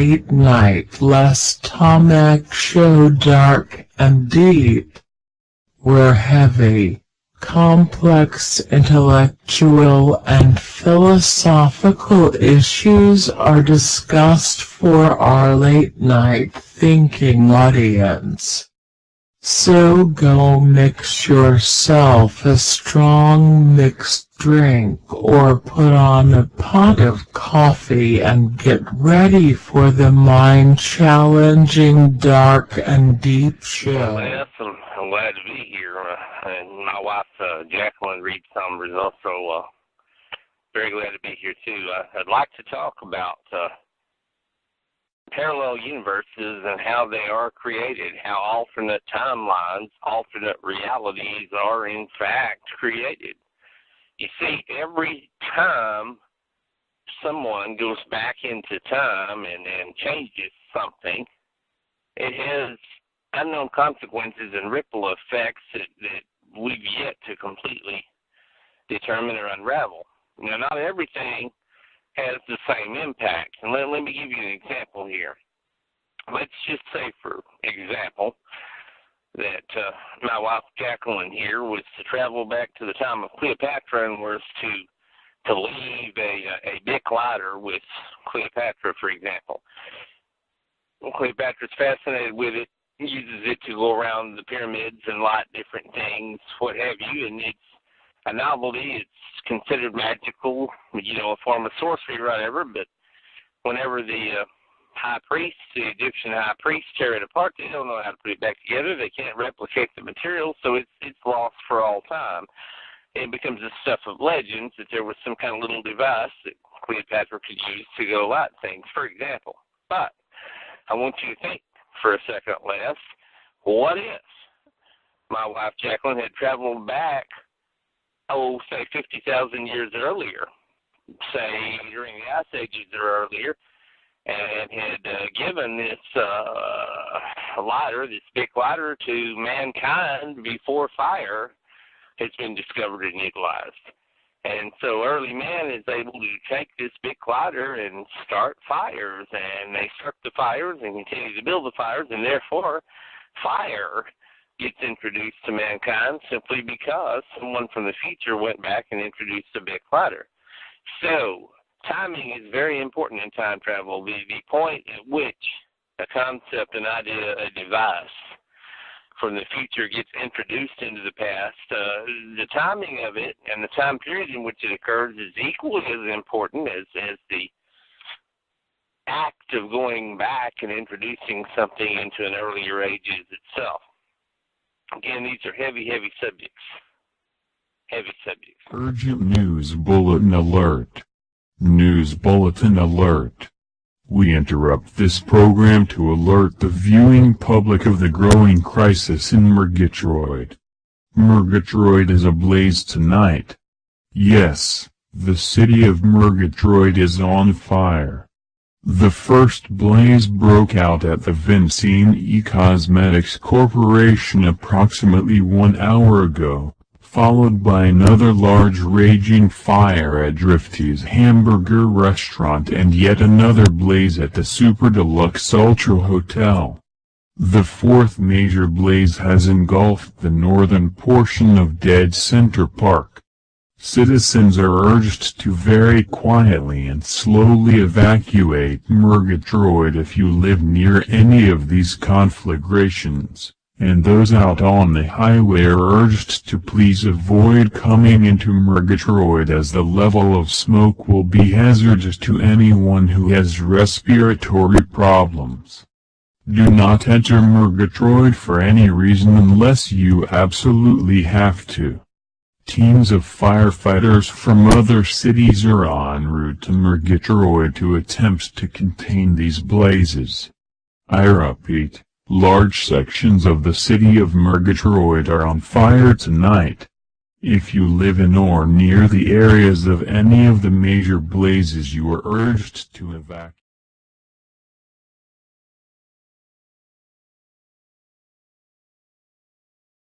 late night less TOMAC show Dark and Deep, where heavy, complex intellectual and philosophical issues are discussed for our late-night thinking audience. So go mix yourself a strong mixed drink or put on a pot of coffee and get ready for the mind-challenging Dark and Deep show. Yes, I'm glad to be here. And my wife, Jacqueline, reads some results, so very glad to be here too. I'd like to talk about parallel universes and how they are created, how alternate timelines, alternate realities are in fact created. You see, every time someone goes back into time and changes something, it has unknown consequences and ripple effects that we've yet to completely determine or unravel. Now, not everything has the same impact. And let me give you an example here. Let's just say, for example, that my wife Jacqueline here was to travel back to the time of Cleopatra and was to leave a big glider with Cleopatra, for example. Well, Cleopatra's fascinated with it, uses it to go around the pyramids and light different things, what have you, and it's a novelty. It's considered magical, a form of sorcery or whatever, but whenever the high priest, the Egyptian high priest, tear it apart, they don't know how to put it back together. They can't replicate the material, so it's lost for all time. It becomes the stuff of legends that there was some kind of little device that Cleopatra could use to go light things, for example. But I want you to think for a second less, what if my wife Jacqueline had traveled back, say 50,000 years earlier, say during the Ice Ages or earlier, and had given this lighter, this big lighter, to mankind before fire has been discovered and utilized. And so early man is able to take this big lighter and start fires, and they start the fires and continue to build the fires, and therefore fire gets introduced to mankind simply because someone from the future went back and introduced a big lighter. So timing is very important in time travel. The point at which a concept, an idea, a device from the future gets introduced into the past, the timing of it and the time period in which it occurs is equally as important as the act of going back and introducing something into an earlier age itself. Again, these are heavy, heavy subjects. Heavy subjects. Urgent news bulletin alert. News bulletin alert. We interrupt this program to alert the viewing public of the growing crisis in MERGATROID. MERGATROID is ablaze tonight. Yes, the city of MERGATROID is on fire. The first blaze broke out at the Vincine E-Cosmetics Corporation approximately 1 hour ago, followed by another large raging fire at Drifty's Hamburger Restaurant and yet another blaze at the Super Deluxe Ultra Hotel. The fourth major blaze has engulfed the northern portion of Dead Center Park. Citizens are urged to very quietly and slowly evacuate MERGATROID if you live near any of these conflagrations, and those out on the highway are urged to please avoid coming into MERGATROID as the level of smoke will be hazardous to anyone who has respiratory problems. Do not enter MERGATROID for any reason unless you absolutely have to. Teams of firefighters from other cities are en route to MERGATROID to attempt to contain these blazes. I repeat, large sections of the city of MERGATROID are on fire tonight. If you live in or near the areas of any of the major blazes, you are urged to evacuate.